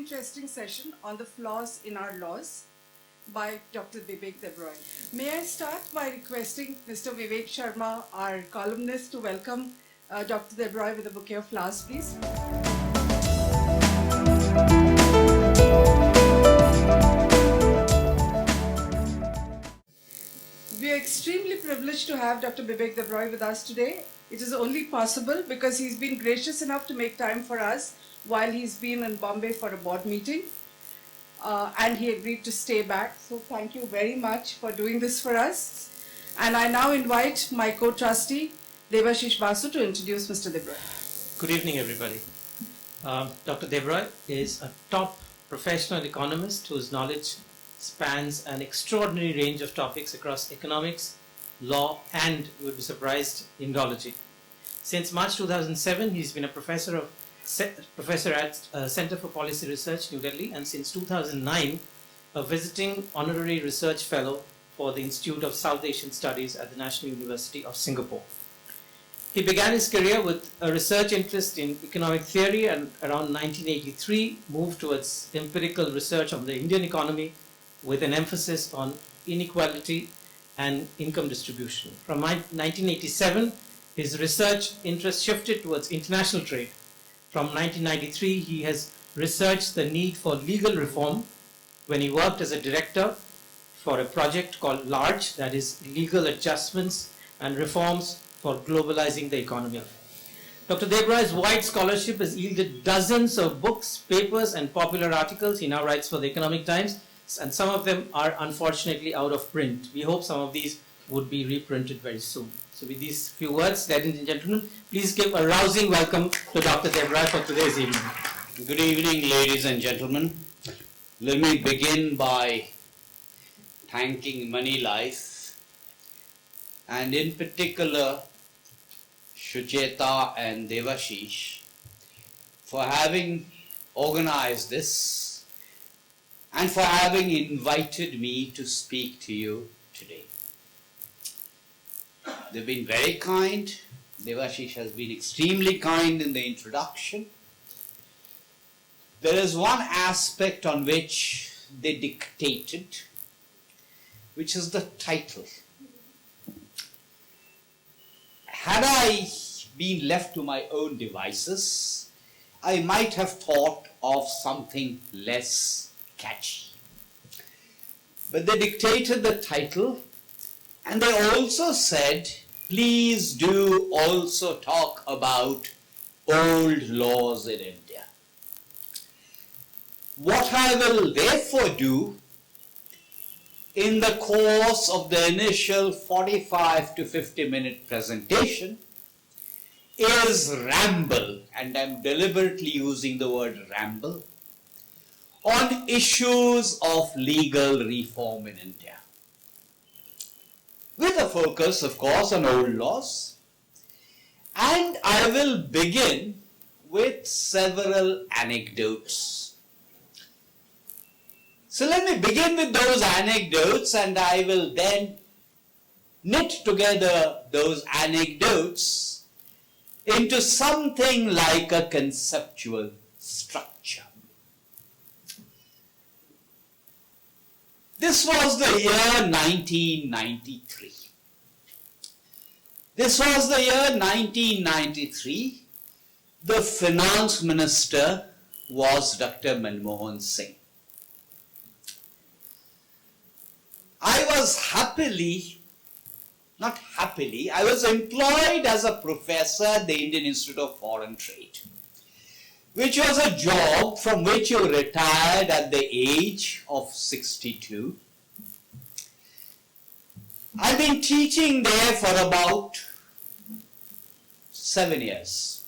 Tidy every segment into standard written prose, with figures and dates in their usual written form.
interesting session on the flaws in our laws by Dr. Bibek Debroy. May I start by requesting Mr. Vivek Sharma, our columnist, to welcome Dr. Debroy with a bouquet of flowers, please. We are extremely privileged to have Dr. Bibek Debroy with us today. It is only possible because he's been gracious enough to make time for us while he's been in Bombay for a board meeting. And he agreed to stay back. So thank you very much for doing this for us. And I now invite my co-trustee, Devashish Basu, to introduce Mr. Debroy. Good evening, everybody. Dr. Debroy is a top professional economist whose knowledge spans an extraordinary range of topics across economics, law, and, you would be surprised, Indology. Since March 2007, he's been a professor at Center for Policy Research, New Delhi, and since 2009, a visiting honorary research fellow for the Institute of South Asian Studies at the National University of Singapore. He began his career with a research interest in economic theory and around 1983 moved towards empirical research on the Indian economy with an emphasis on inequality and income distribution. From 1987, his research interest shifted towards international trade. From 1993, he has researched the need for legal reform when he worked as a director for a project called LARGE, that is Legal Adjustments and Reforms for Globalizing the Economy. Dr. Debroy's wide scholarship has yielded dozens of books, papers, and popular articles. He now writes for the Economic Times, and some of them are unfortunately out of print. We hope some of these would be reprinted very soon. So with these few words, ladies and gentlemen, please give a rousing welcome to Dr. Debroy for today's evening. Good evening, ladies and gentlemen. Let me begin by thanking Moneylife, and in particular Shucheta and Devashish for having organized this and for having invited me to speak to you today. They've been very kind. Devashish has been extremely kind in the introduction. There is one aspect on which they dictated, which is the title. Had I been left to my own devices, I might have thought of something less catchy. But they dictated the title, and they also said, please do also talk about old laws in India. What I will therefore do in the course of the initial 45 to 50 minute presentation is ramble, and I'm deliberately using the word ramble, on issues of legal reform in India. With a focus, of course, on old laws. And I will begin with several anecdotes. So let me begin with those anecdotes, and I will then knit together those anecdotes into something like a conceptual structure. This was the year 1993. This was the year 1993. The finance minister was Dr. Manmohan Singh. I was I was employed as a professor at the Indian Institute of Foreign Trade, which was a job from which you retired at the age of 62. I've been teaching there for about 7 years.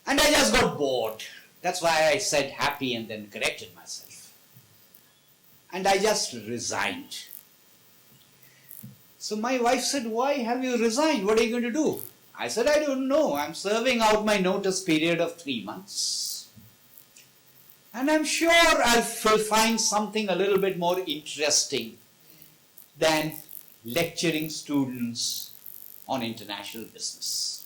And I just got bored. That's why I said happy and then corrected myself. And I just resigned. So my wife said, why have you resigned? What are you going to do? I said, I don't know. I'm serving out my notice period of 3 months. And I'm sure I'll find something a little bit more interesting than lecturing students on international business.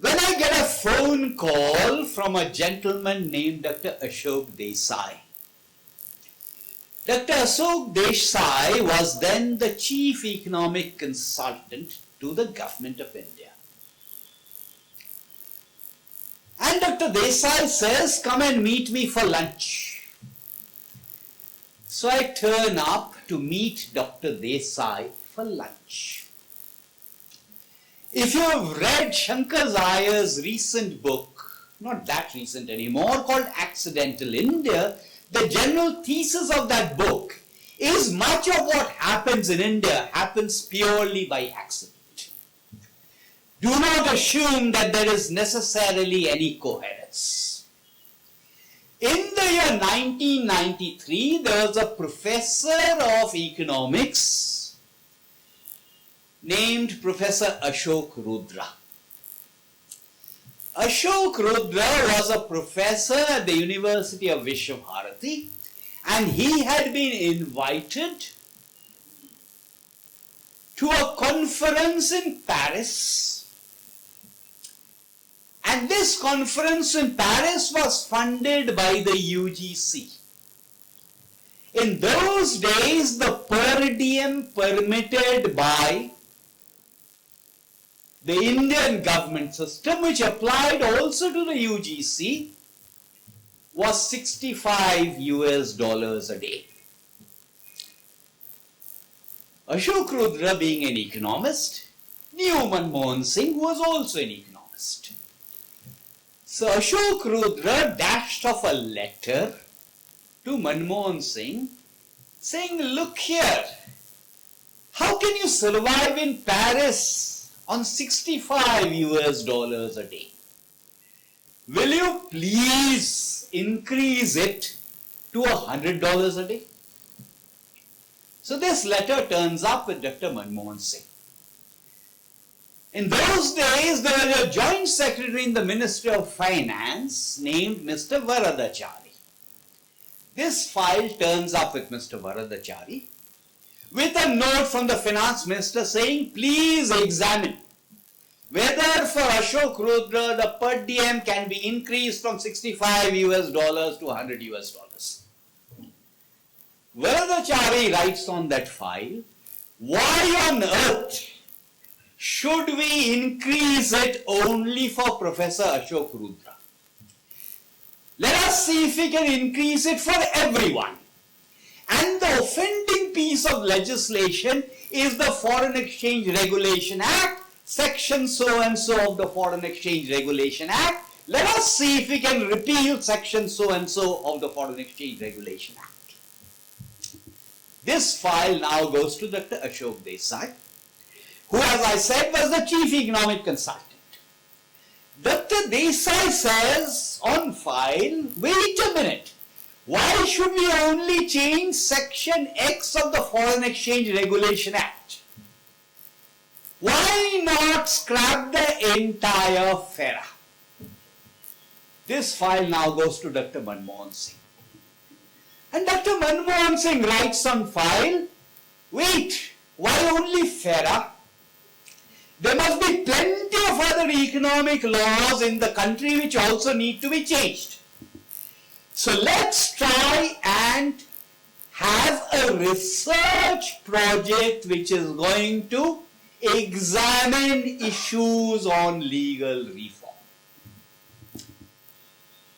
when I get a phone call from a gentleman named Dr. Ashok Desai. Dr. Ashok Desai was then the chief economic consultant to the government of India. And Dr. Desai says, come and meet me for lunch. So I turn up to meet Dr. Desai for lunch. If you have read Shankar Zayar's recent book, not that recent anymore, called Accidental India, the general thesis of that book is much of what happens in India happens purely by accident. Do not assume that there is necessarily any coherence. In the year 1993, there was a professor of economics named Professor Ashok Rudra. Ashok Rudra was a professor at the University of Vishwabharati, and he had been invited to a conference in Paris, and this conference in Paris was funded by the UGC. In those days, the per diem permitted by the Indian government system, which applied also to the UGC, was $65 a day. Ashok Rudra, being an economist, knew Manmohan Singh, who was also an economist. So Ashok Rudra dashed off a letter to Manmohan Singh saying, look here, how can you survive in Paris on $65 a day? Will you please increase it to $100 a day? So this letter turns up with Dr. Manmohan Singh. In those days, there was a joint secretary in the Ministry of Finance named Mr. Varadachari. This file turns up with Mr. Varadachari with a note from the finance minister saying, please examine whether for Ashok Rudra the per diem can be increased from $65 to $100. Varadachari writes on that file, why on earth should we increase it only for Professor Ashok Rudra? Let us see if we can increase it for everyone. And the offending piece of legislation is the Foreign Exchange Regulation Act, section so and so of the Foreign Exchange Regulation Act. Let us see if we can repeal section so and so of the Foreign Exchange Regulation Act. This file now goes to Dr. Ashok Desai, who, as I said, was the chief economic consultant. Dr. Desai says on file, wait a minute, why should we only change section X of the Foreign Exchange Regulation Act? Why not scrap the entire FERA? This file now goes to Dr. Manmohan Singh. And Dr. Manmohan Singh writes on file, wait, why only FERA? There must be plenty of other economic laws in the country which also need to be changed. So let's try and have a research project which is going to examine issues on legal reform.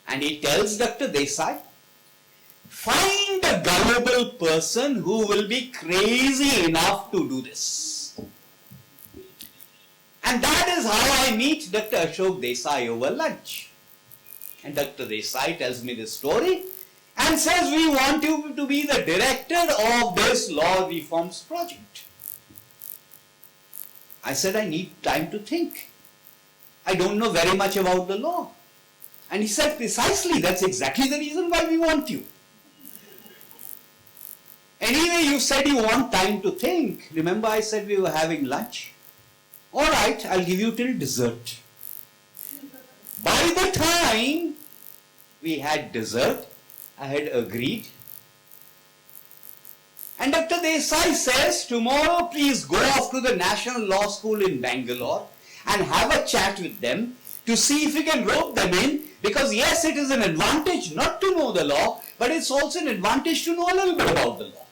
And he tells Dr. Desai, find a gullible person who will be crazy enough to do this. And that is how I meet Dr. Ashok Desai over lunch. And Dr. Desai tells me this story and says, we want you to be the director of this law reforms project. I said, I need time to think. I don't know very much about the law. And he said, precisely, that's exactly the reason why we want you. Anyway, you said you want time to think. Remember I said we were having lunch? All right, I'll give you till dessert. By the time we had dessert, I had agreed. And Dr. Desai says, tomorrow please go off to the National Law School in Bangalore and have a chat with them. to see if we can rope them in, because yes, it is an advantage not to know the law, but it's also an advantage to know a little bit about the law.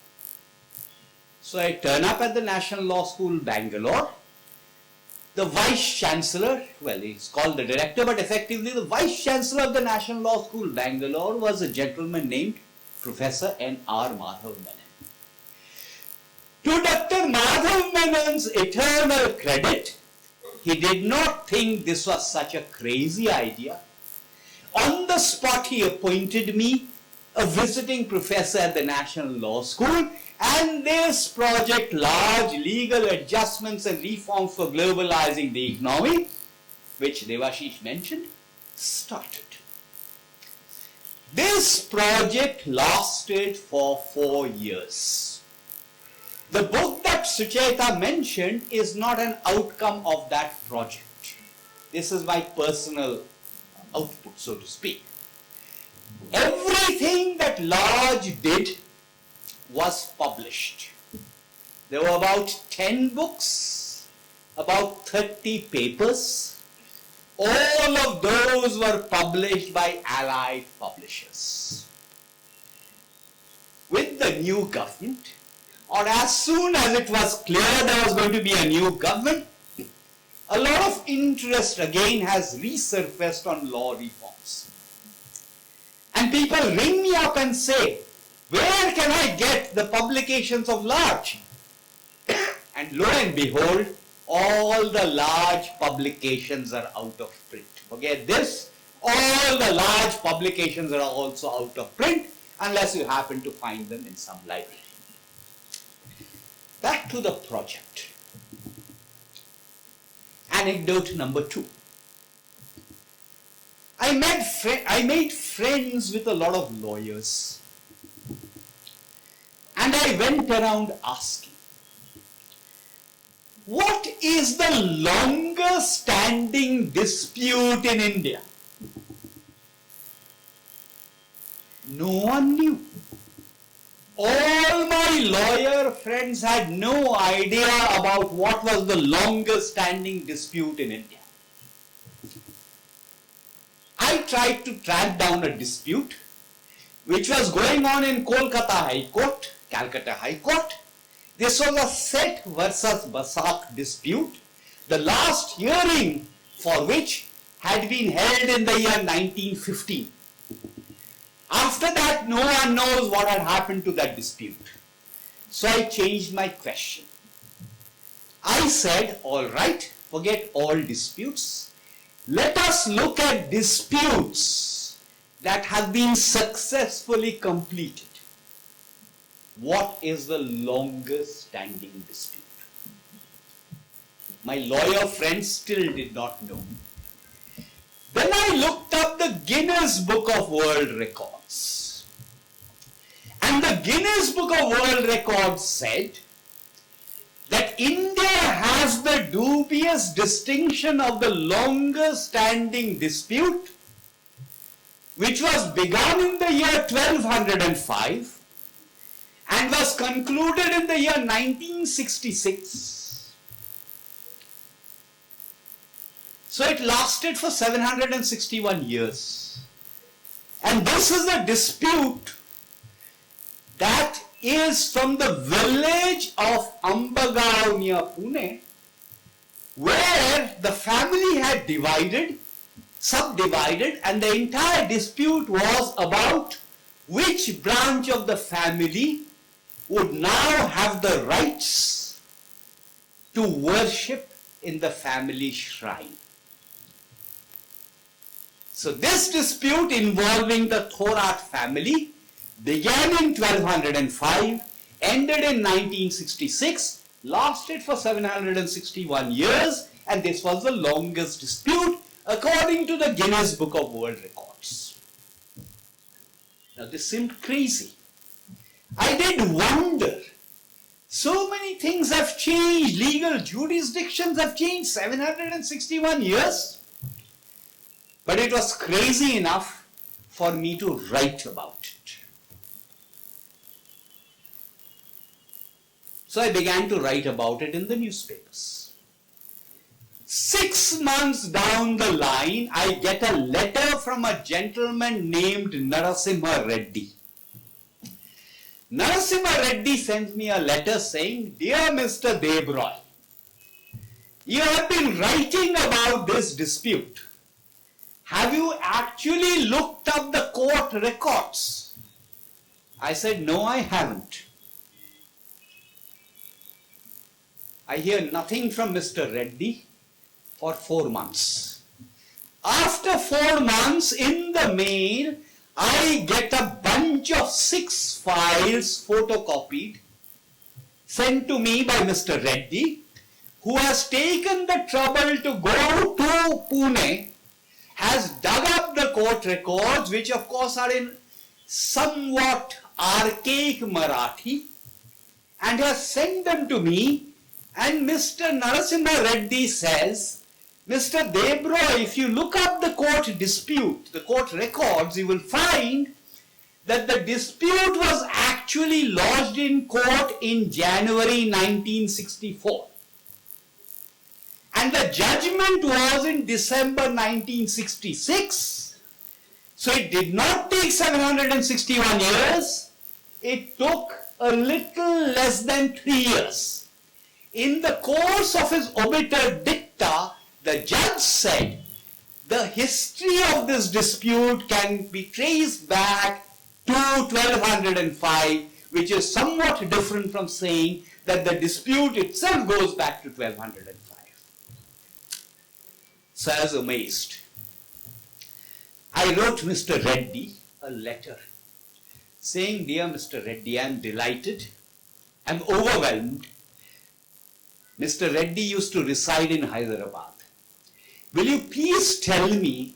So I turn up at the National Law School, Bangalore. The Vice Chancellor, well, he's called the Director, but effectively the Vice Chancellor of the National Law School, Bangalore, was a gentleman named Professor N.R. Madhav Menon. To Dr. Madhav Menon's eternal credit, he did not think this was such a crazy idea. On the spot, he appointed me a visiting professor at the National Law School, and this project, large legal adjustments and reforms for globalizing the economy, which Devashish mentioned, started. This project lasted for 4 years. The book that Sucheta mentioned is not an outcome of that project. This is my personal output, so to speak. Everything that Large did was published. There were about 10 books, about 30 papers. All of those were published by allied publishers. With the new government, or as soon as it was clear there was going to be a new government, a lot of interest again has resurfaced on law reforms. And people ring me up and say, where can I get the publications of Large? And lo and behold, all the Large publications are out of print. Forget this, all the Large publications are also out of print unless you happen to find them in some library. Back to the project. Anecdote number 2. I made friends with a lot of lawyers. And I went around asking, what is the longest standing dispute in India? No one knew. All my lawyer friends had no idea about what was the longest standing dispute in India. I tried to track down a dispute which was going on in Kolkata High Court, Calcutta High Court. This was a Seth versus Basak dispute, the last hearing for which had been held in the year 1915. After that, no one knows what had happened to that dispute. So I changed my question. I said, all right, forget all disputes. Let us look at disputes that have been successfully completed. What is the longest standing dispute? My lawyer friends still did not know. Then I looked up the Guinness Book of World Records. And the Guinness Book of World Records said that India has the dubious distinction of the longest standing dispute, which was begun in the year 1205 and was concluded in the year 1966. So it lasted for 761 years. And this is a dispute that is from the village of Ambagaon near Pune, where the family had subdivided, and the entire dispute was about which branch of the family would now have the rights to worship in the family shrine. So this dispute involving the Thorat family began in 1205, ended in 1966, lasted for 761 years, and this was the longest dispute according to the Guinness Book of World Records. Now this seemed crazy. I did wonder. So many things have changed. Legal jurisdictions have changed. 761 years. But it was crazy enough for me to write about it. So I began to write about it in the newspapers. 6 months down the line, I get a letter from a gentleman named Narasimha Reddy. Narasimha Reddy sends me a letter saying, "Dear Mr. Debroy, you have been writing about this dispute. Have you actually looked up the court records?" I said, "No, I haven't." I hear nothing from Mr. Reddy for 4 months. After 4 months, in the mail, I get a bunch of 6 files photocopied, sent to me by Mr. Reddy, who has taken the trouble to go to Pune, has dug up the court records, which of course are in somewhat archaic Marathi, and has sent them to me. And Mr. Narasimha Reddy says, "Mr. Debroy, if you look up the court dispute, the court records, you will find that the dispute was actually lodged in court in January 1964. And the judgment was in December 1966. So it did not take 761 years. It took a little less than 3 years. In the course of his obiter dicta, the judge said the history of this dispute can be traced back to 1205, which is somewhat different from saying that the dispute itself goes back to 1205. So I was amazed. I wrote Mr. Reddy a letter saying, "Dear Mr. Reddy, I am delighted, I am overwhelmed. Mr. Reddy used to reside in Hyderabad. Will you please tell me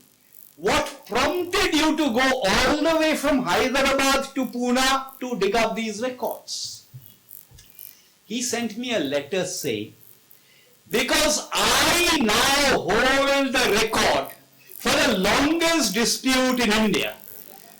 what prompted you to go all the way from Hyderabad to Pune to dig up these records?" He sent me a letter saying, "Because I now hold the record for the longest dispute in India.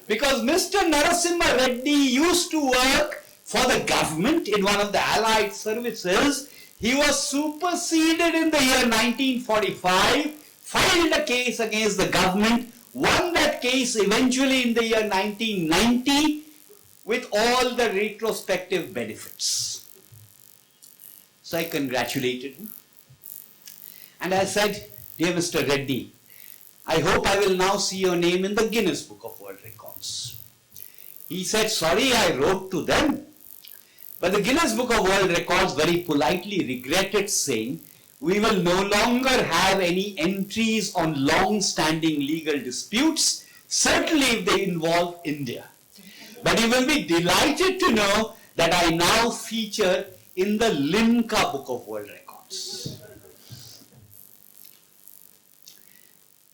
Because Mr. Narasimha Reddy used to work for the government in one of the allied services. He was superseded in the year 1945, filed a case against the government, won that case eventually in the year 1990 with all the retrospective benefits." So I congratulated him. And I said, "Dear Mr. Reddy, I hope I will now see your name in the Guinness Book of World Records." He said, "Sorry, I wrote to them." But the Guinness Book of World Records very politely regretted, saying, "We will no longer have any entries on long-standing legal disputes, certainly if they involve India. But you will be delighted to know that I now feature in the Limca Book of World Records."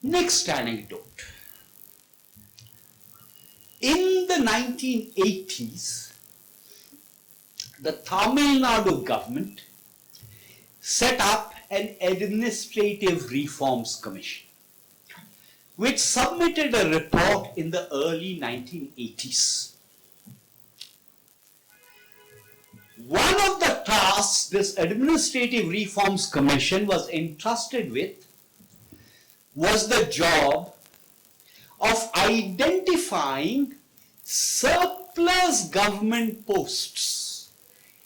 Next anecdote. In the 1980s, the Tamil Nadu government set up an administrative reforms commission, which submitted a report in the early 1980s. One of the tasks this administrative reforms commission was entrusted with was the job of identifying surplus government posts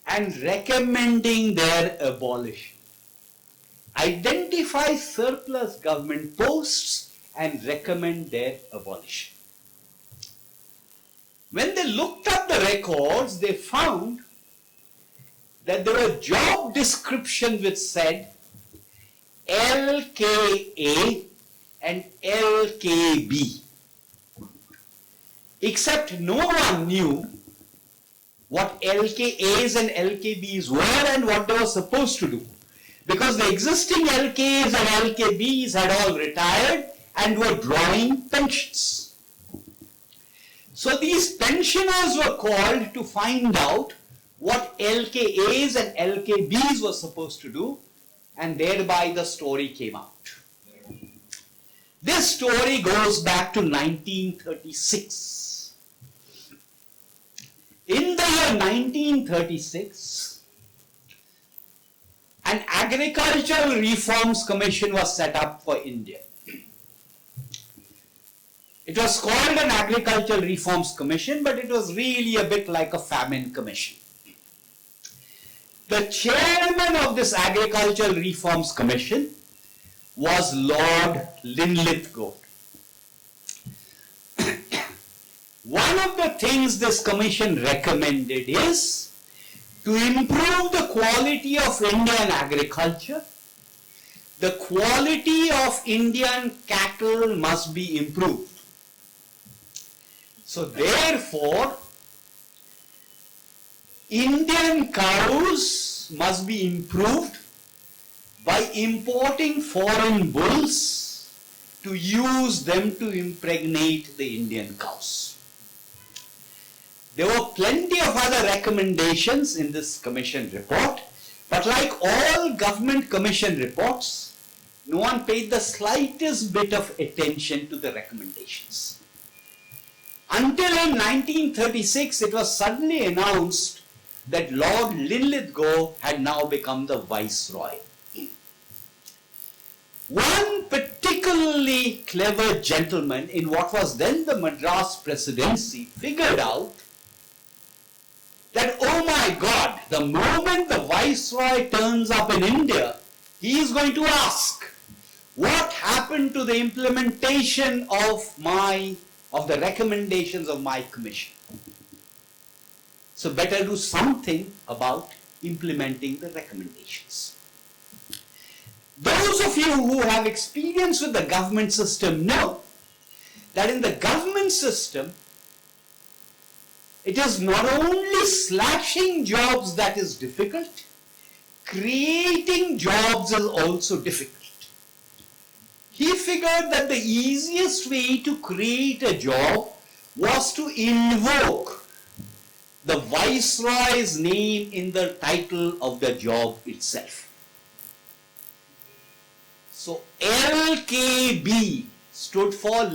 and recommending their abolition. Identify surplus government posts and recommend their abolition. When they looked up the records, they found that there were job descriptions which said LKA and LKB, except no one knew what LKAs and LKBs were and what they were supposed to do, because the existing LKAs and LKBs had all retired and were drawing pensions. So these pensioners were called to find out what LKAs and LKBs were supposed to do, and thereby the story came out. This story goes back to 1936. In the year 1936, an Agricultural Reforms Commission was set up for India. It was called an Agricultural Reforms Commission, but it was really a bit like a famine commission. The chairman of this Agricultural Reforms Commission was Lord Linlithgow. One of the things this commission recommended is to improve the quality of Indian agriculture. The quality of Indian cattle must be improved. So therefore, Indian cows must be improved by importing foreign bulls to use them to impregnate the Indian cows. There were plenty of other recommendations in this commission report, but like all government commission reports, no one paid the slightest bit of attention to the recommendations. Until in 1936, it was suddenly announced that Lord Linlithgow had now become the Viceroy. One particularly clever gentleman in what was then the Madras Presidency figured out that, oh my God, the moment the Viceroy turns up in India, he is going to ask, what happened to the implementation of the recommendations of my commission? So better do something about implementing the recommendations. Those of you who have experience with the government system know that in the government system, it is not only slashing jobs that is difficult, creating jobs is also difficult. He figured that the easiest way to create a job was to invoke the Viceroy's name in the title of the job itself. So LKB stood for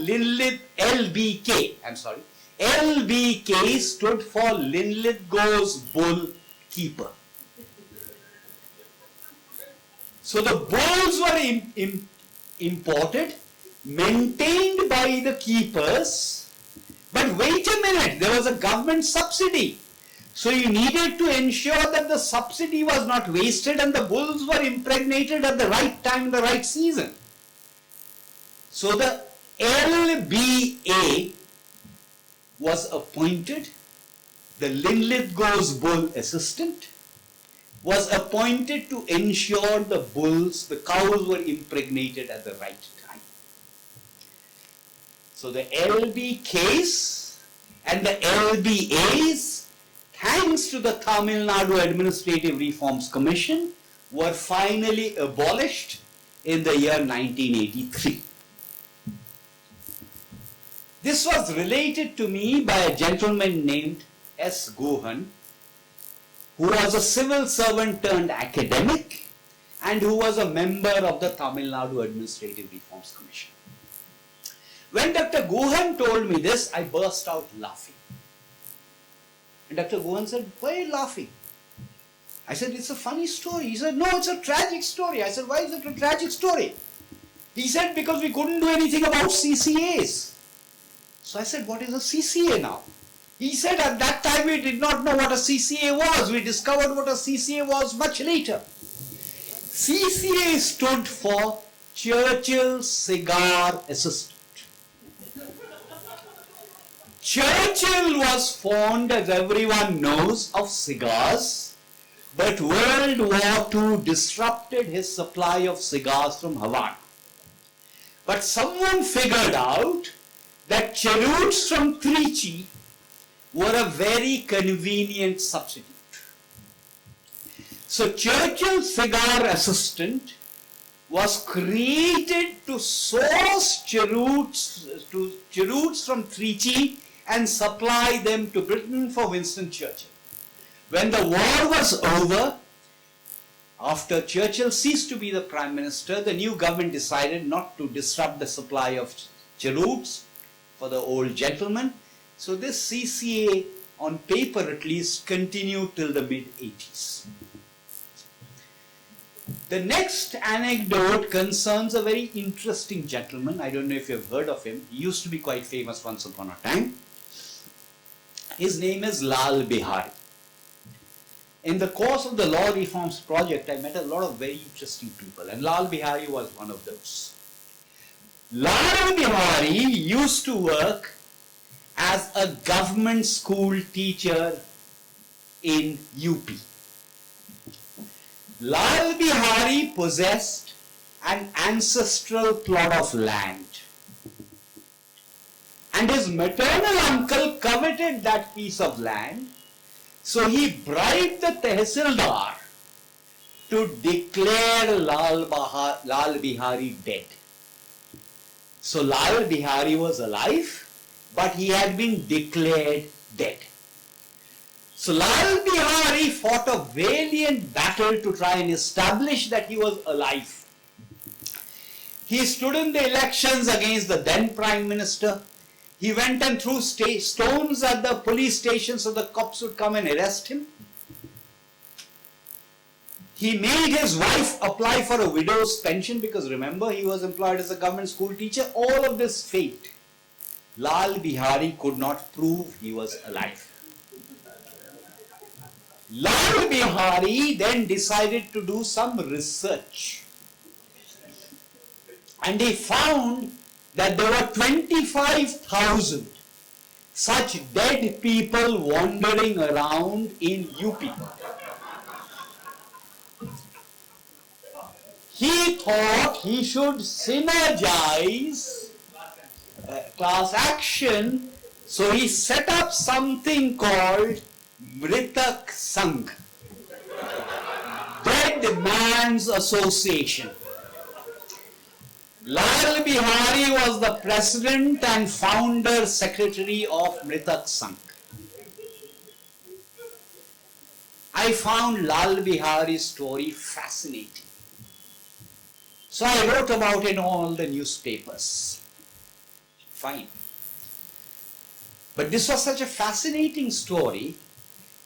LBK stood for Linlithgow's Bull Keeper. So the bulls were imported, maintained by the keepers, but wait a minute, there was a government subsidy. So you needed to ensure that the subsidy was not wasted and the bulls were impregnated at the right time, the right season. So the LBA was appointed, the Linlithgow's bull assistant was appointed to ensure the cows were impregnated at the right time. So the LBKs and the LBAs, thanks to the Tamil Nadu Administrative Reforms Commission, were finally abolished in the year 1983. This was related to me by a gentleman named S. Gohan, who was a civil servant turned academic and who was a member of the Tamil Nadu Administrative Reforms Commission. When Dr. Gohan told me this, I burst out laughing. And Dr. Gohan said, "Why are you laughing?" I said, "It's a funny story." He said, "No, it's a tragic story." I said, "Why is it a tragic story?" He said, "Because we couldn't do anything about CCAs." So I said, "What is a CCA now?" He said, "At that time we did not know what a CCA was. We discovered what a CCA was much later." CCA stood for Churchill Cigar Assistant. Churchill was fond, as everyone knows, of cigars, but World War II disrupted his supply of cigars from Havana. But someone figured out that cheroots from Trichy were a very convenient substitute. So Churchill's Cigar Assistant was created to source cheroots from Trichy and supply them to Britain for Winston Churchill. When the war was over, after Churchill ceased to be the Prime Minister, the new government decided not to disrupt the supply of cheroots for the old gentleman. So this CCA, on paper at least, continued till the mid-80s. The next anecdote concerns a very interesting gentleman. I don't know if you've heard of him. He used to be quite famous once upon a time. His name is Lal Bihar. In the course of the law reforms project, I met a lot of very interesting people, and Lal Bihari was one of those. Lal Bihari used to work as a government school teacher in UP. Lal Bihari possessed an ancestral plot of land, and his maternal uncle coveted that piece of land, so he bribed the Tehsildar to declare Lal Bihari dead. So Lal Bihari was alive, but he had been declared dead. So Lal Bihari fought a valiant battle to try and establish that he was alive. He stood in the elections against the then Prime Minister. He went and threw stones at the police station so the cops would come and arrest him. He made his wife apply for a widow's pension because remember he was employed as a government school teacher. All of this failed. Lal Bihari could not prove he was alive. Lal Bihari then decided to do some research, and he found that there were 25,000 such dead people wandering around in UP. He thought he should synergize class action, so he set up something called Mritak Sangh, Dead Man's Association. Lal Bihari was the president and founder secretary of Mritak Sangh. I found Lal Bihari's story fascinating. So I wrote about it in all the newspapers. Fine. But this was such a fascinating story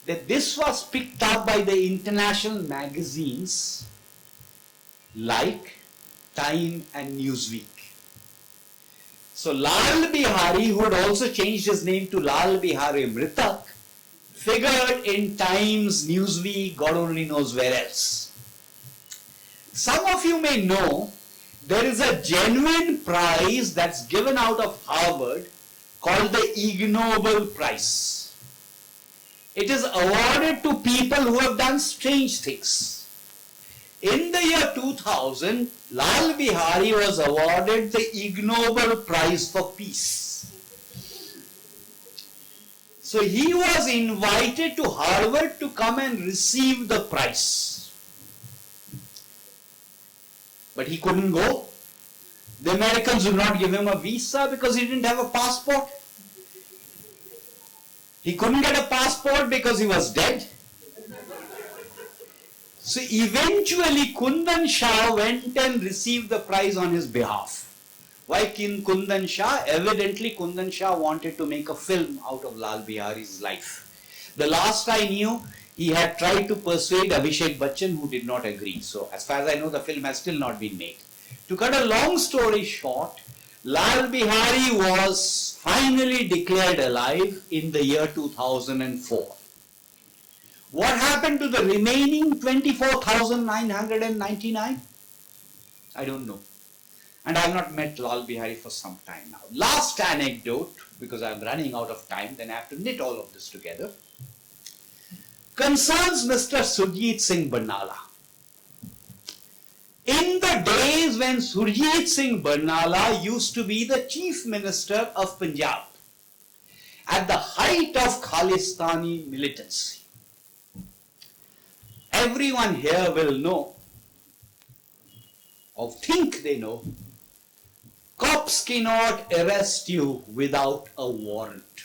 that this was picked up by the international magazines like Time and Newsweek. So Lal Bihari, who had also changed his name to Lal Bihari Mritak, figured in Times, Newsweek, God only knows where else. Some of you may know there is a genuine prize that's given out of Harvard called the Ig Nobel Prize. It is awarded to people who have done strange things. In the year 2000, Lal Bihari was awarded the Ig Nobel Prize for Peace. So he was invited to Harvard to come and receive the prize. But he couldn't go. The Americans would not give him a visa because he didn't have a passport. He couldn't get a passport because he was dead. So eventually Kundan Shah went and received the prize on his behalf. Why Kundan Shah? Evidently Kundan Shah wanted to make a film out of Lal Bihari's life. The last I knew, he had tried to persuade Abhishek Bachchan, who did not agree. So as far as I know, the film has still not been made. To cut a long story short, Lal Bihari was finally declared alive in the year 2004. What happened to the remaining 24,999? I don't know. And I have not met Lal Bihari for some time now. Last anecdote, because I am running out of time, then I have to knit all of this together, concerns Mr. Surjit Singh Barnala. In the days when Surjit Singh Barnala used to be the Chief Minister of Punjab, at the height of Khalistani militancy, everyone here will know, or think they know, cops cannot arrest you without a warrant.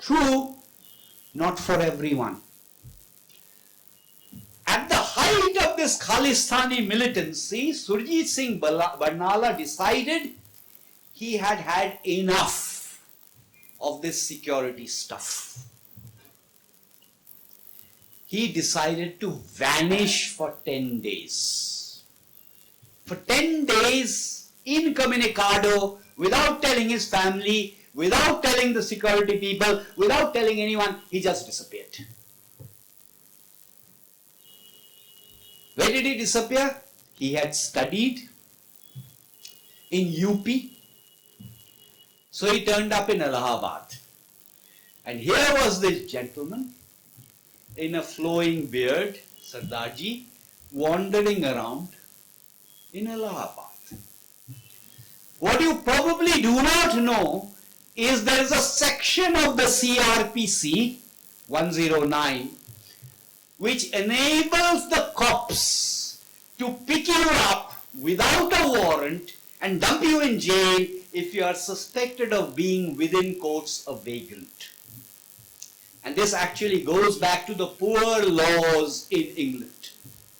True, not for everyone. At the height of this Khalistani militancy, Surjit Singh Barnala decided he had had enough of this security stuff. he decided to vanish for 10 days. For 10 days, incommunicado, without telling his family, without telling the security people, without telling anyone, he just disappeared. Where did he disappear? He had studied in UP, so he turned up in Allahabad. And here was this gentleman in a flowing beard, Sardarji, wandering around in Allahabad. What you probably do not know is there is a section of the CRPC 109 which enables the cops to pick you up without a warrant and dump you in jail if you are suspected of being, within quotes, a vagrant. And this actually goes back to the poor laws in England.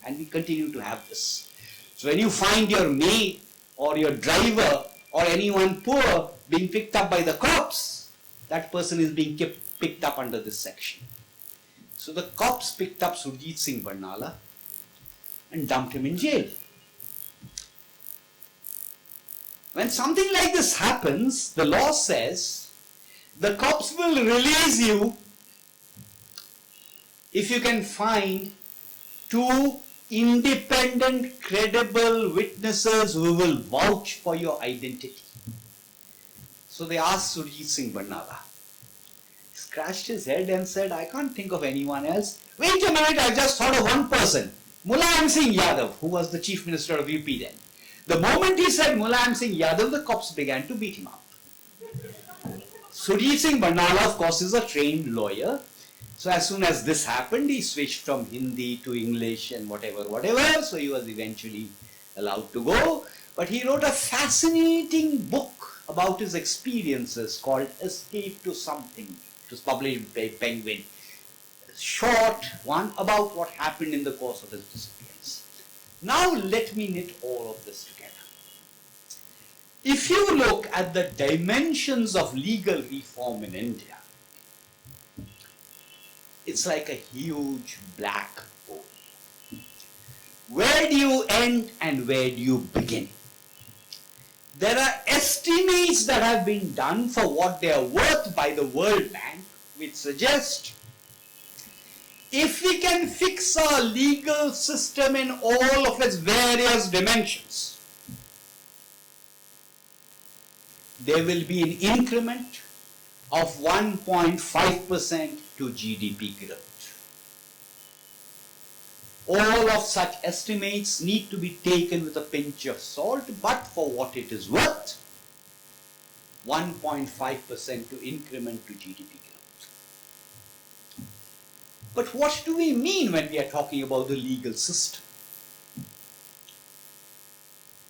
And we continue to have this. So when you find your maid or your driver or anyone poor being picked up by the cops, that person is being picked up under this section. So the cops picked up Surjit Singh Barnala and dumped him in jail. When something like this happens, the law says the cops will release you if you can find two independent, credible witnesses who will vouch for your identity. So they asked Surjit Singh Barnala. He scratched his head and said, I can't think of anyone else. Wait a minute, I just thought of one person. Mulayam Singh Yadav, who was the chief minister of UP then. The moment he said Mulayam Singh Yadav, the cops began to beat him up. Surjit Singh Barnala, of course, is a trained lawyer. So as soon as this happened, he switched from Hindi to English and whatever. So he was eventually allowed to go. But he wrote a fascinating book about his experiences called Escape to Something. It was published by Penguin. A short one about what happened in the course of his disappearance. Now let me knit all of this together. If you look at the dimensions of legal reform in India, it's like a huge black hole. Where do you end and where do you begin? There are estimates that have been done for what they are worth by the World Bank, which suggest if we can fix our legal system in all of its various dimensions, there will be an increment of 1.5% to GDP growth. All of such estimates need to be taken with a pinch of salt, but for what it is worth, 1.5% to increment to GDP growth. But what do we mean when we are talking about the legal system?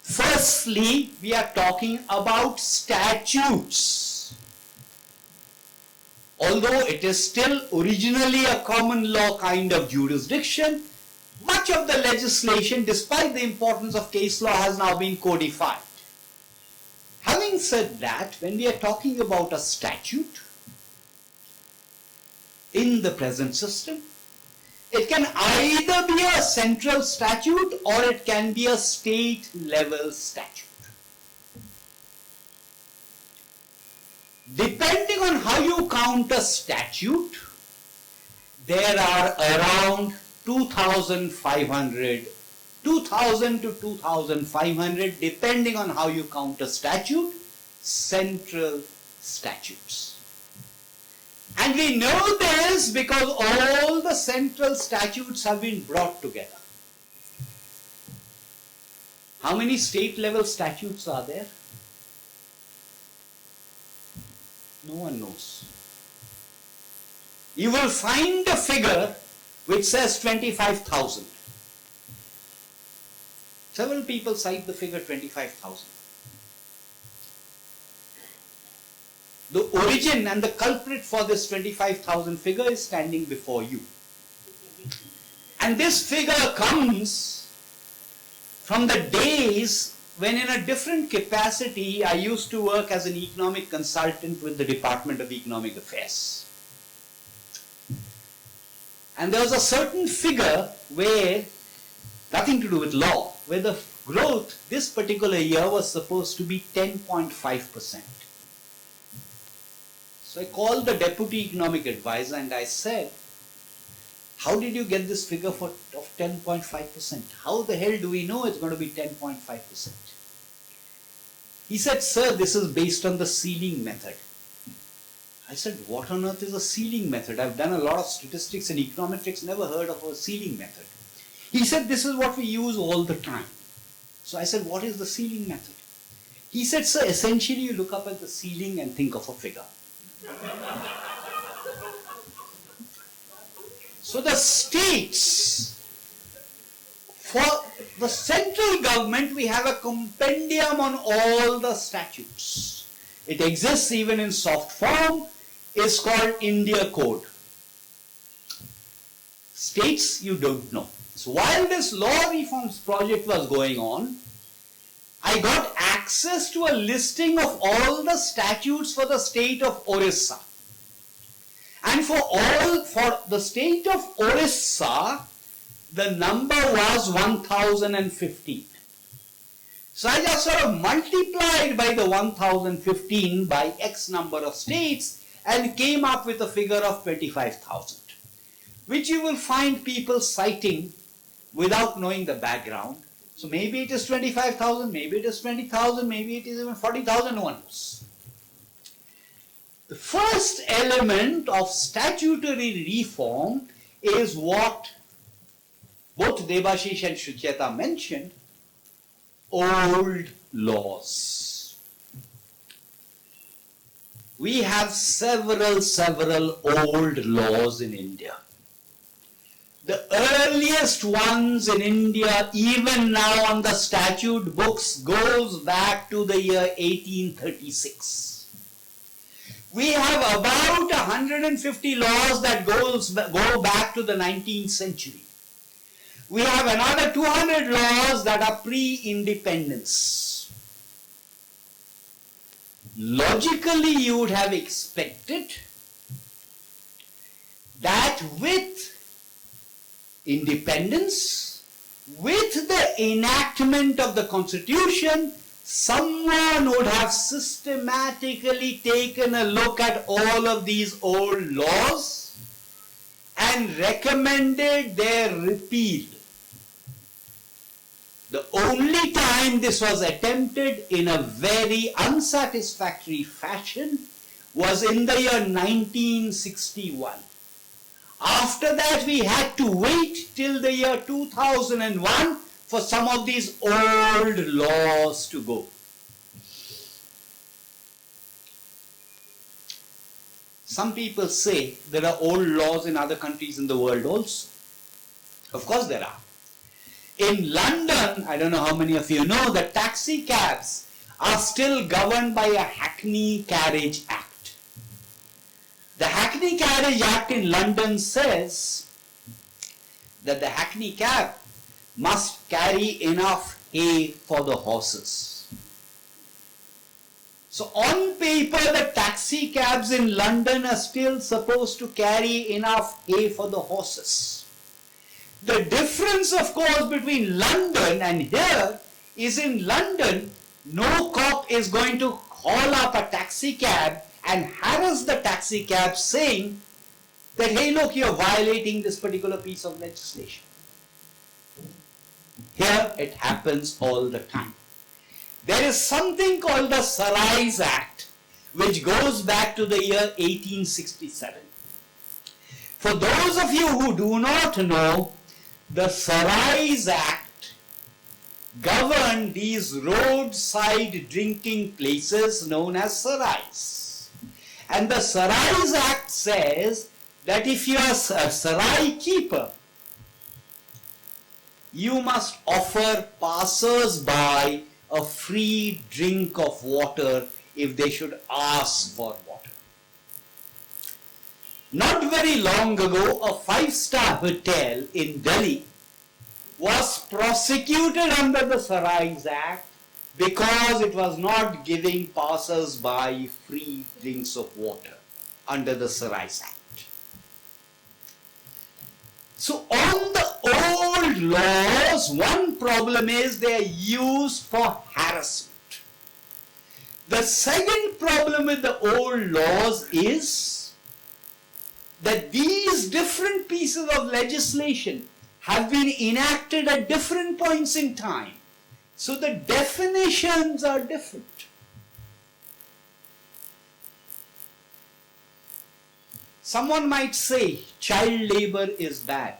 Firstly, we are talking about statutes. Although it is still originally a common law kind of jurisdiction, much of the legislation, despite the importance of case law, has now been codified. Having said that, when we are talking about a statute in the present system, it can either be a central statute or it can be a state level statute. Depending on how you count a statute, there are around 2,000 to 2,500, depending on how you count a statute, central statutes. And we know this because all the central statutes have been brought together. How many state level statutes are there? No one knows. You will find a figure which says 25,000. Several people cite the figure 25,000. The origin and the culprit for this 25,000 figure is standing before you. And this figure comes from the days when, in a different capacity, I used to work as an economic consultant with the Department of Economic Affairs. And there was a certain figure where, nothing to do with law, where the growth this particular year was supposed to be 10.5%. So I called the deputy economic advisor and I said, how did you get this figure of 10.5%? How the hell do we know it's going to be 10.5%? He said, sir, this is based on the ceiling method. I said, what on earth is a ceiling method? I've done a lot of statistics and econometrics, never heard of a ceiling method. He said, this is what we use all the time. So I said, what is the ceiling method? He said, sir, essentially you look up at the ceiling and think of a figure. So the states, for the central government, we have a compendium on all the statutes. It exists even in soft form. It's called India Code. States, you don't know. So while this law reforms project was going on, I got access to a listing of all the statutes for the state of Orissa. And for the state of Orissa, the number was 1015. So I just sort of multiplied by the 1015 by X number of states and came up with a figure of 25,000, which you will find people citing without knowing the background. So maybe it is 25,000, maybe it is 20,000, maybe it is even 40,000, no one knows. The first element of statutory reform is what both Debashish and Shucheta mentioned, old laws. We have several old laws in India. The earliest ones in India, even now on the statute books, goes back to the year 1836. We have about 150 laws that go back to the 19th century. We have another 200 laws that are pre-independence. Logically, you would have expected that with independence, with the enactment of the Constitution, someone would have systematically taken a look at all of these old laws and recommended their repeal. The only time this was attempted in a very unsatisfactory fashion was in the year 1961. After that, we had to wait till the year 2001 for some of these old laws to go. Some people say there are old laws in other countries in the world also. Of course there are. In London, I don't know how many of you know, the taxi cabs are still governed by a Hackney Carriage Act. The Hackney Carriage Act in London says that the Hackney cab must carry enough hay for the horses. So on paper, the taxi cabs in London are still supposed to carry enough hay for the horses. The difference, of course, between London and here is in London, no cop is going to call up a taxi cab and harass the taxi cab saying that, hey, look, you're violating this particular piece of legislation. Here it happens all the time. There is something called the Sarais Act, which goes back to the year 1867. For those of you who do not know, the Sarais Act governed these roadside drinking places known as sarais. And the Sarais Act says that if you are a sarai keeper, you must offer passers-by a free drink of water if they should ask for water. Not very long ago, a 5-star hotel in Delhi was prosecuted under the Sarais Act because it was not giving passers-by free drinks of water under the Sarais Act. So on the old laws, one problem is they are used for harassment. The second problem with the old laws is that these different pieces of legislation have been enacted at different points in time. So the definitions are different. Someone might say child labor is bad.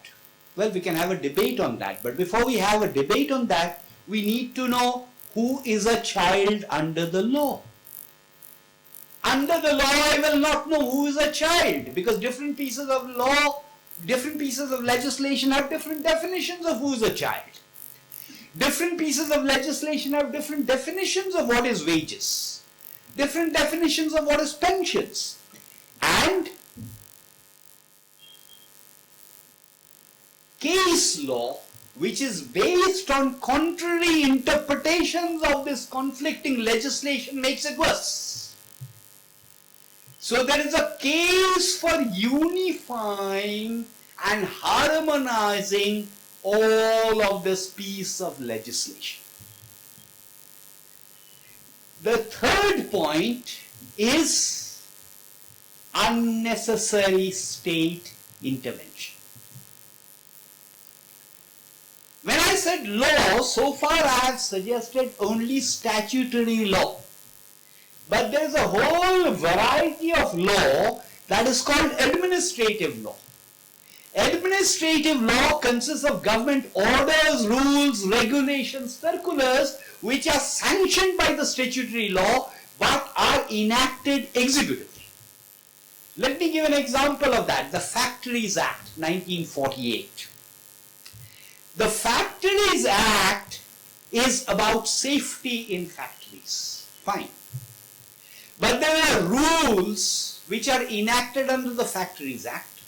Well, we can have a debate on that. But before we have a debate on that, we need to know who is a child under the law. Under the law, I will not know who is a child, because different pieces of law, different pieces of legislation have different definitions of who is a child. Different pieces of legislation have different definitions of what is wages, different definitions of what is pensions. And case law, which is based on contrary interpretations of this conflicting legislation, makes it worse. So there is a case for unifying and harmonizing all of this piece of legislation. The third point is unnecessary state intervention. When I said law, so far I have suggested only statutory law. But there is a whole variety of law that is called administrative law. Administrative law consists of government orders, rules, regulations, circulars, which are sanctioned by the statutory law but are enacted executively. Let me give an example of that. The Factories Act, 1948. The Factories Act is about safety in factories. Fine. But there are rules which are enacted under the Factories Act.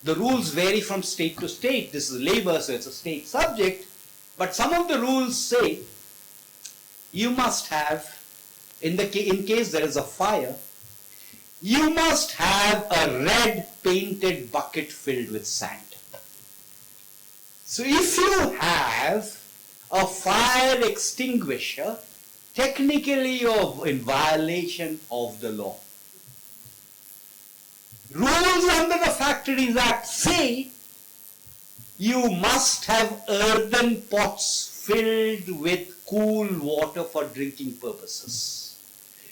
The rules vary from state to state. This is labor, so it's a state subject. But some of the rules say you must have, in case there is a fire, you must have a red painted bucket filled with sand. So if you have a fire extinguisher, technically you're in violation of the law. Rules under the Factories Act say you must have earthen pots filled with cool water for drinking purposes.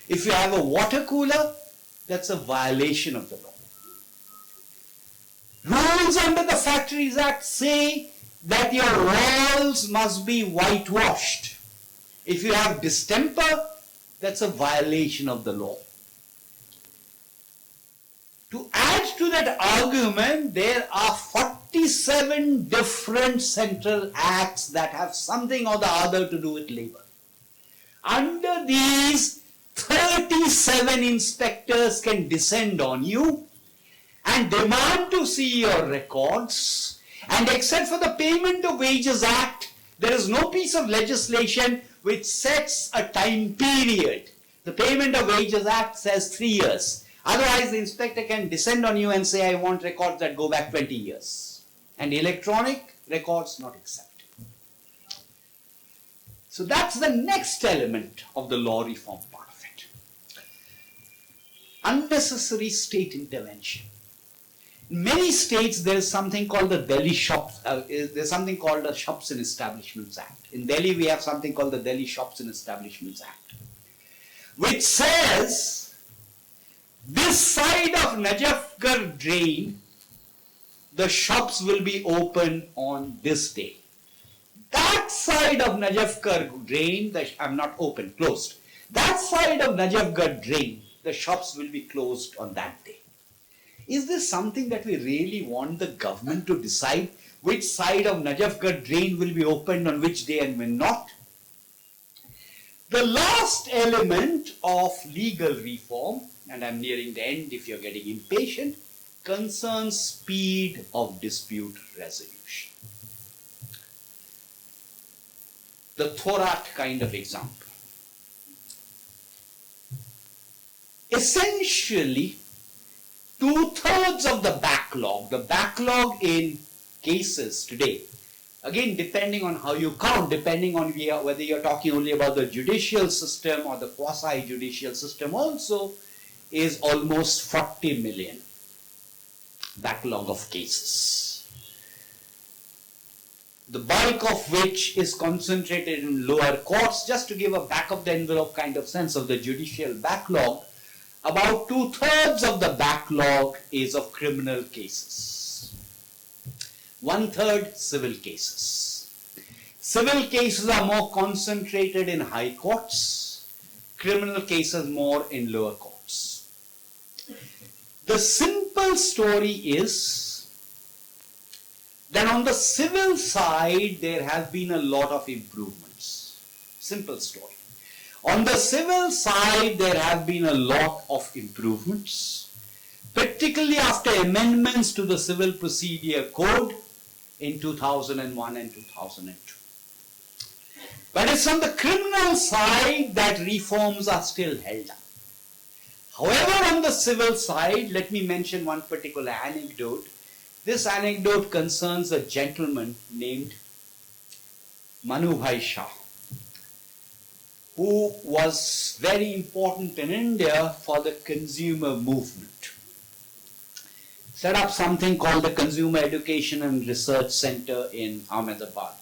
If you have a water cooler, that's a violation of the law. Rules under the Factories Act say that your walls must be whitewashed. If you have distemper, that's a violation of the law. To add to that argument, there are 47 different central acts that have something or the other to do with labor. Under these, 37 inspectors can descend on you and demand to see your records. And except for the Payment of Wages Act, there is no piece of legislation which sets a time period. The Payment of Wages Act says 3 years. Otherwise, the inspector can descend on you and say, I want records that go back 20 years. And electronic records not accepted. So that's the next element of the law reform part of it. Unnecessary state intervention. In many states, there is something called the Delhi Shops. There's something called the Shops and Establishments Act. In Delhi, we have something called the Delhi Shops and Establishments Act, which says this side of Najafgarh drain, the shops will be open on this day. That side of Najafgarh drain, I'm not open, closed. That side of Najafgarh drain, the shops will be closed on that day. Is this something that we really want the government to decide which side of Najafgarh drain will be opened on which day and when not? The last element of legal reform, and I'm nearing the end if you're getting impatient, concerns speed of dispute resolution. The Thorat kind of example. Essentially, 2/3 of the backlog in cases today, again depending on how you count, depending on whether you're talking only about the judicial system or the quasi-judicial system also, is almost 40 million backlog of cases. The bulk of which is concentrated in lower courts. Just to give a back of the envelope kind of sense of the judicial backlog, about 2/3 of the backlog is of criminal cases. 1/3 civil cases. Civil cases are more concentrated in high courts, criminal cases more in lower courts. The simple story is that on the civil side there have been a lot of improvements. Simple story. On the civil side there have been a lot of improvements, particularly after amendments to the Civil Procedure Code in 2001 and 2002. But it's on the criminal side that reforms are still held up. However, on the civil side, let me mention one particular anecdote. This anecdote concerns a gentleman named Manubhai Shah, who was very important in India for the consumer movement. Set up something called the Consumer Education and Research Center in Ahmedabad.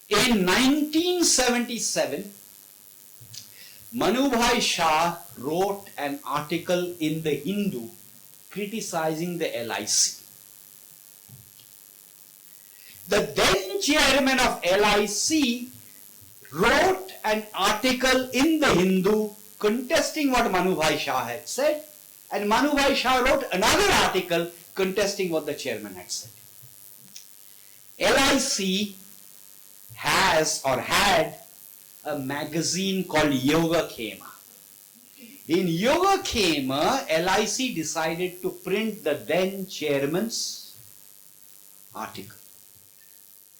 In 1977, Manubhai Shah wrote an article in the Hindu criticizing the LIC. The then chairman of LIC wrote an article in the Hindu contesting what Manubhai Shah had said, and Manubhai Shah wrote another article contesting what the chairman had said. LIC has or had a magazine called Yoga Khema. In Yoga Khema, LIC decided to print the then chairman's article.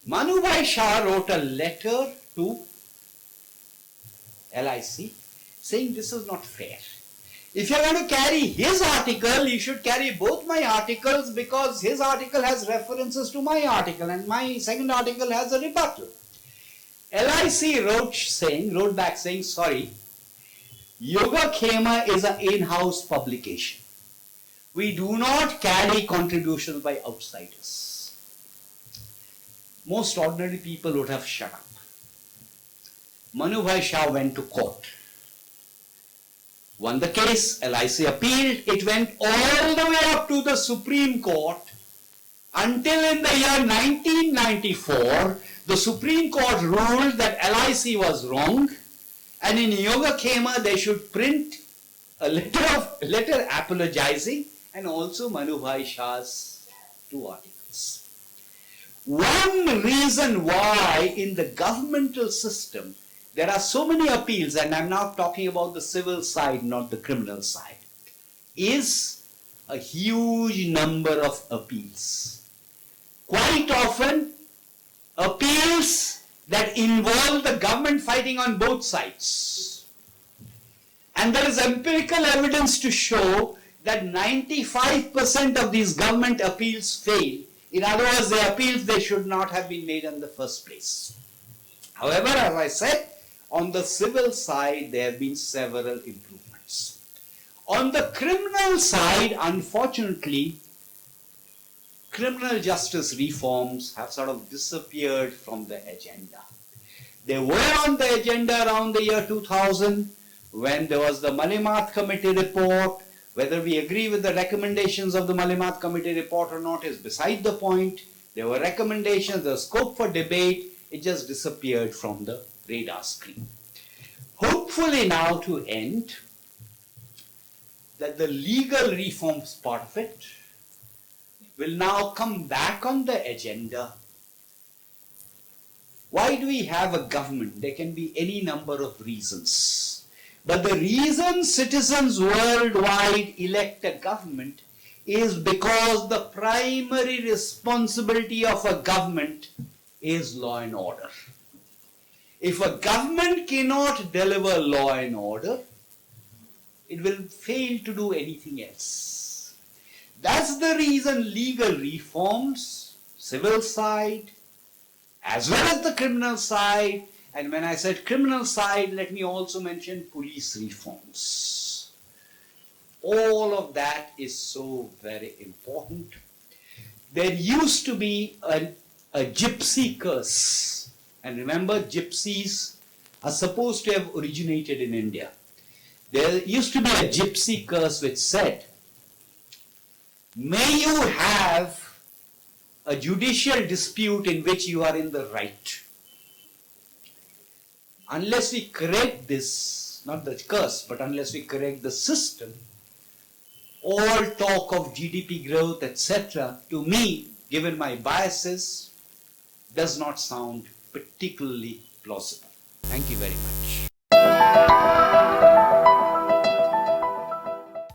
Manubhai Shah wrote a letter to LIC saying this is not fair. If you are going to carry his article, you should carry both my articles, because his article has references to my article and my second article has a rebuttal. LIC wrote back saying, sorry, Yoga Khema is an in-house publication. We do not carry contributions by outsiders. Most ordinary people would have shut up. Manubhai Shah went to court. Won the case, LIC appealed, it went all the way up to the Supreme Court until in the year 1994, the Supreme Court ruled that LIC was wrong, and in Yoga Khema they should print a letter apologizing, and also Manubhai Shah's 2 articles. One reason why in the governmental system there are so many appeals, and I'm now talking about the civil side, not the criminal side, is a huge number of appeals. Quite often, appeals that involve the government fighting on both sides. And there is empirical evidence to show that 95% of these government appeals fail. In other words, the appeals they should not have been made in the first place. However, as I said, on the civil side, there have been several improvements. On the criminal side, unfortunately, criminal justice reforms have sort of disappeared from the agenda. They were on the agenda around the year 2000 when there was the Moneylife Committee report. Whether we agree with the recommendations of the Moneylife Committee report or not is beside the point. There were recommendations, there was scope for debate, it just disappeared from the radar screen. Hopefully now to end, that the legal reforms part of it will now come back on the agenda. Why do we have a government? There can be any number of reasons. But the reason citizens worldwide elect a government is because the primary responsibility of a government is law and order. If a government cannot deliver law and order, it will fail to do anything else. That's the reason legal reforms, civil side, as well as the criminal side, and when I said criminal side, let me also mention police reforms. All of that is so very important. There used to be a gypsy curse, and remember, gypsies are supposed to have originated in India. There used to be a gypsy curse which said, may you have a judicial dispute in which you are in the right. Unless we correct this, not the curse, but unless we correct the system, all talk of GDP growth, etc., to me, given my biases, does not sound particularly plausible. Thank you very much.